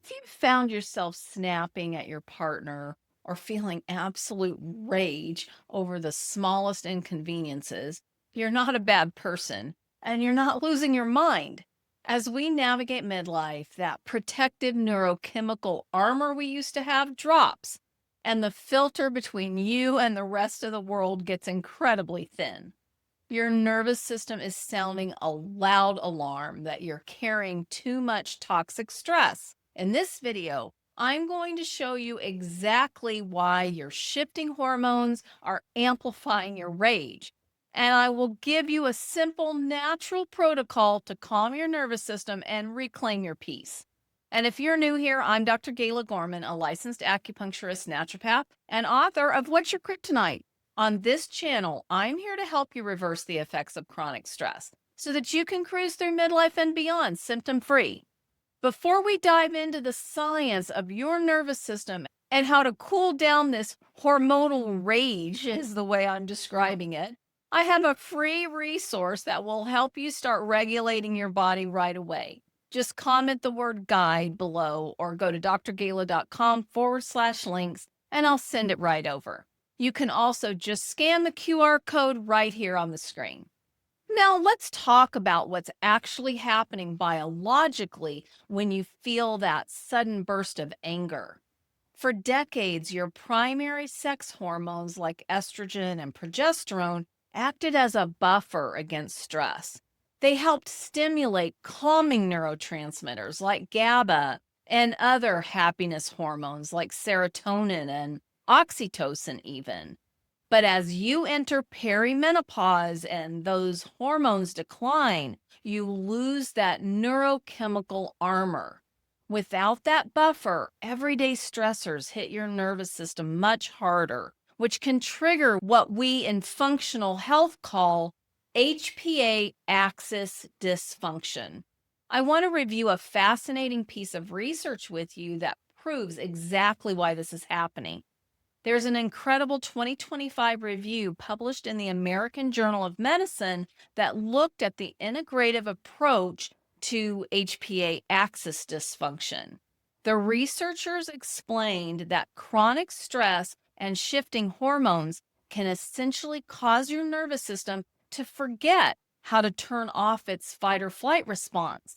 If you found yourself snapping at your partner or feeling absolute rage over the smallest inconveniences, you're not a bad person and you're not losing your mind. As we navigate midlife, that protective neurochemical armor we used to have drops, and the filter between you and the rest of the world gets incredibly thin. Your nervous system is sounding a loud alarm that you're carrying too much toxic stress. In this video, I'm going to show you exactly why your shifting hormones are amplifying your rage. And I will give you a simple, natural protocol to calm your nervous system and reclaim your peace. And if you're new here, I'm Dr. Gayla Gorman, a licensed acupuncturist, naturopath, and author of What's Your Kryptonite? On this channel, I'm here to help you reverse the effects of chronic stress so that you can cruise through midlife and beyond symptom free. Before we dive into the science of your nervous system and how to cool down this hormonal rage, is the way I'm describing it, I have a free resource that will help you start regulating your body right away. Just comment the word guide below or go to drgala.com/links and I'll send it right over. You can also just scan the QR code right here on the screen. Now, let's talk about what's actually happening biologically when you feel that sudden burst of anger. For decades, your primary sex hormones like estrogen and progesterone acted as a buffer against stress. They helped stimulate calming neurotransmitters like GABA and other happiness hormones like serotonin and oxytocin, even. But as you enter perimenopause and those hormones decline, you lose that neurochemical armor. Without that buffer, everyday stressors hit your nervous system much harder, which can trigger what we in functional health call HPA Axis Dysfunction. I want to review a fascinating piece of research with you that proves exactly why this is happening. There's an incredible 2025 review published in the American Journal of Medicine that looked at the integrative approach to HPA axis dysfunction. The researchers explained that chronic stress and shifting hormones can essentially cause your nervous system to forget how to turn off its fight or flight response.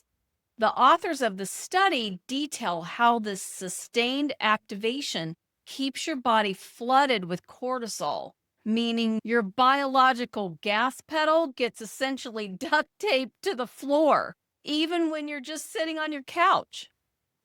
The authors of the study detail how this sustained activation keeps your body flooded with cortisol, meaning your biological gas pedal gets essentially duct taped to the floor, even when you're just sitting on your couch.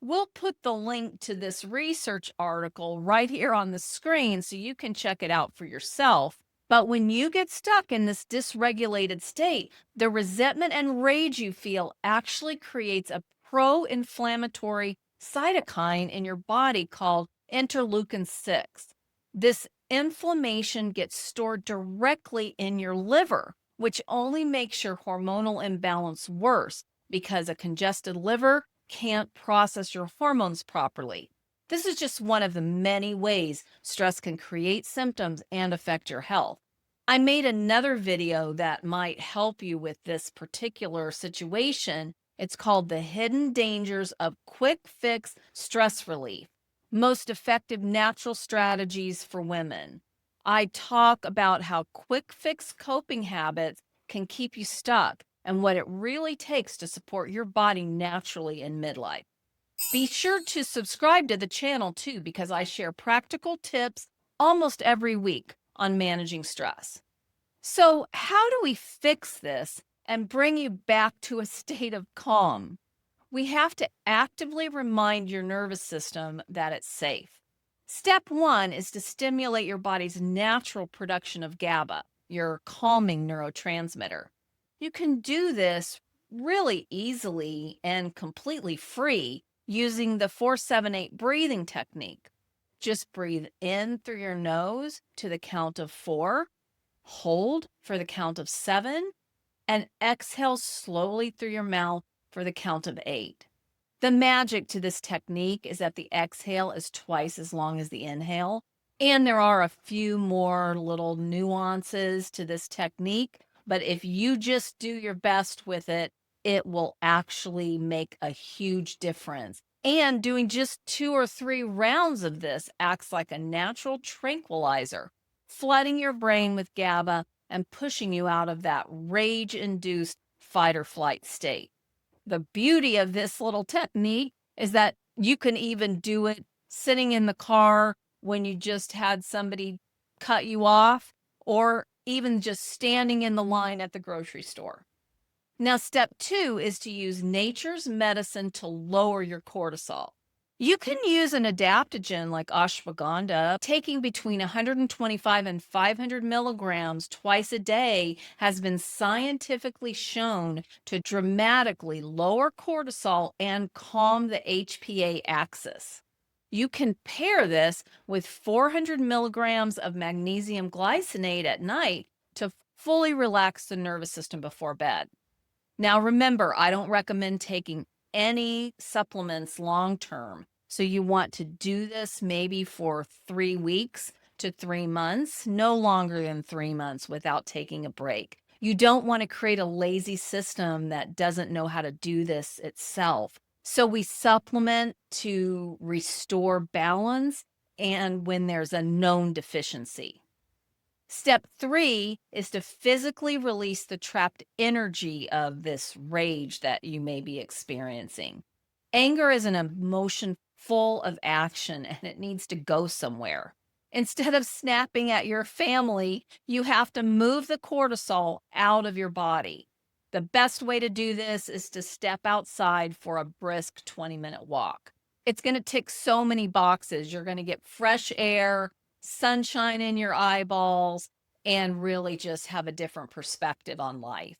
We'll put the link to this research article right here on the screen so you can check it out for yourself. But when you get stuck in this dysregulated state, the resentment and rage you feel actually creates a pro inflammatory cytokine in your body called interleukin 6. This inflammation gets stored directly in your liver, which only makes your hormonal imbalance worse because a congested liver can't process your hormones properly. This is just one of the many ways stress can create symptoms and affect your health. I made another video that might help you with this particular situation. It's called The Hidden Dangers of Quick Fix Stress Relief, Most Effective Natural Strategies for Women. I talk about how quick fix coping habits can keep you stuck and what it really takes to support your body naturally in midlife. Be sure to subscribe to the channel too, because I share practical tips almost every week on managing stress. So, how do we fix this and bring you back to a state of calm? We have to actively remind your nervous system that it's safe. Step one is to stimulate your body's natural production of GABA, your calming neurotransmitter. You can do this really easily and completely free using the 478 breathing technique. Just breathe in through your nose to the count of 4, hold for the count of 7, and exhale slowly through your mouth for the count of 8. The magic to this technique is that the exhale is twice as long as the inhale, and there are a few more little nuances to this technique, but if you just do your best with it, it will actually make a huge difference And doing just 2 or 3 rounds of this acts like a natural tranquilizer, flooding your brain with GABA and pushing you out of that rage induced fight or flight state. The beauty of this little technique is that you can even do it sitting in the car when you just had somebody cut you off, or even just standing in the line at the grocery store. Now, step 2 is to use nature's medicine to lower your cortisol. You can use an adaptogen like ashwagandha. Taking between 125 and 500 milligrams twice a day has been scientifically shown to dramatically lower cortisol and calm the HPA axis. You can pair this with 400 milligrams of magnesium glycinate at night to fully relax the nervous system before bed. Now, remember, I don't recommend taking any supplements long term. So, you want to do this maybe for 3 weeks to 3 months, no longer than 3 months without taking a break. You don't want to create a lazy system that doesn't know how to do this itself. So, we supplement to restore balance and when there's a known deficiency. Step 3 is to physically release the trapped energy of this rage that you may be experiencing. Anger is an emotion full of action and it needs to go somewhere. Instead of snapping at your family, you have to move the cortisol out of your body. The best way to do this is to step outside for a brisk 20-minute walk. It's going to tick so many boxes. You're going to get fresh air, sunshine in your eyeballs, and really just have a different perspective on life.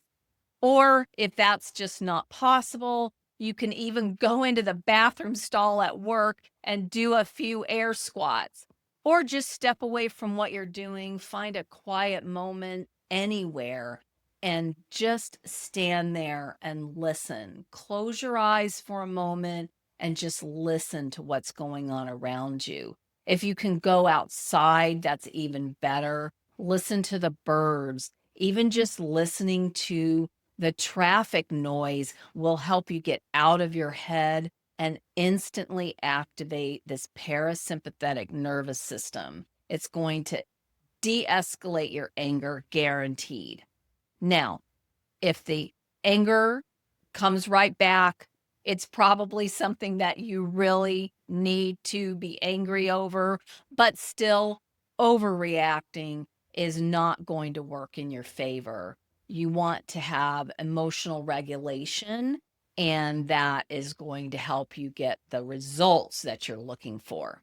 Or if that's just not possible, you can even go into the bathroom stall at work and do a few air squats. Or just step away from what you're doing, find a quiet moment anywhere, and just stand there and listen. Close your eyes for a moment and just listen to what's going on around you. If you can go outside, that's even better. Listen to the birds. Even just listening to the traffic noise will help you get out of your head and instantly activate this parasympathetic nervous system. It's going to de escalate your anger, guaranteed. Now, if the anger comes right back, it's probably something that you really need to be angry over, but still overreacting is not going to work in your favor. You want to have emotional regulation, and that is going to help you get the results that you're looking for.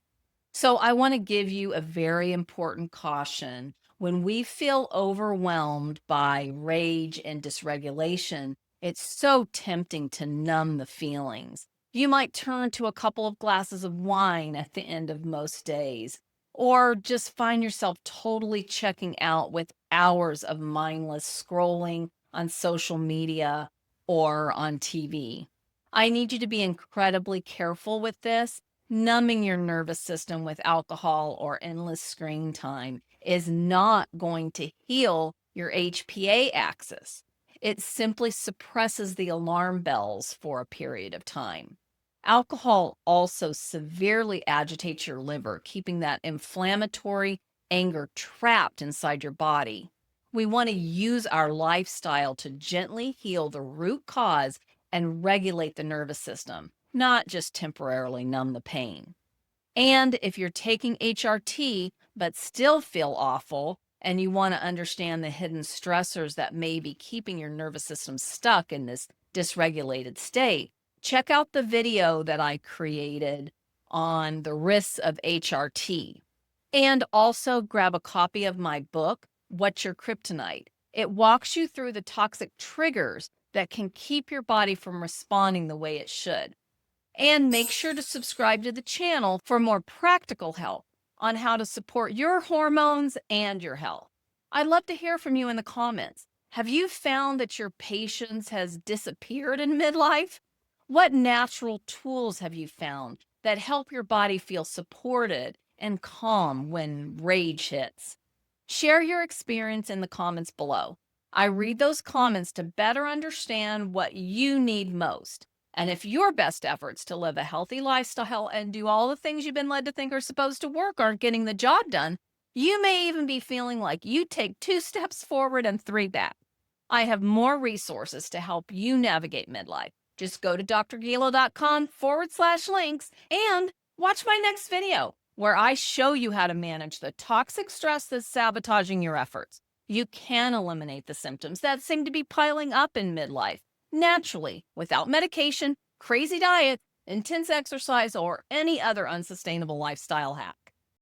So, I want to give you a very important caution. When we feel overwhelmed by rage and dysregulation, it's so tempting to numb the feelings. You might turn to a couple of glasses of wine at the end of most days, or just find yourself totally checking out with hours of mindless scrolling on social media or on TV. I need you to be incredibly careful with this. Numbing your nervous system with alcohol or endless screen time is not going to heal your HPA axis. It simply suppresses the alarm bells for a period of time. Alcohol also severely agitates your liver, keeping that inflammatory anger trapped inside your body. We want to use our lifestyle to gently heal the root cause and regulate the nervous system, not just temporarily numb the pain. And if you're taking HRT but still feel awful and you want to understand the hidden stressors that may be keeping your nervous system stuck in this dysregulated state, check out the video that I created on the risks of HRT. And also grab a copy of my book, What's Your Kryptonite? It walks you through the toxic triggers that can keep your body from responding the way it should. And make sure to subscribe to the channel for more practical help on how to support your hormones and your health. I'd love to hear from you in the comments. Have you found that your patience has disappeared in midlife? What natural tools have you found that help your body feel supported and calm when rage hits? Share your experience in the comments below. I read those comments to better understand what you need most. And if your best efforts to live a healthy lifestyle and do all the things you've been led to think are supposed to work aren't getting the job done, you may even be feeling like you take 2 steps forward and 3 back. I have more resources to help you navigate midlife. Just go to drgilo.com/links and watch my next video where I show you how to manage the toxic stress that's sabotaging your efforts. You can eliminate the symptoms that seem to be piling up in midlife naturally without medication, crazy diet, intense exercise, or any other unsustainable lifestyle hack.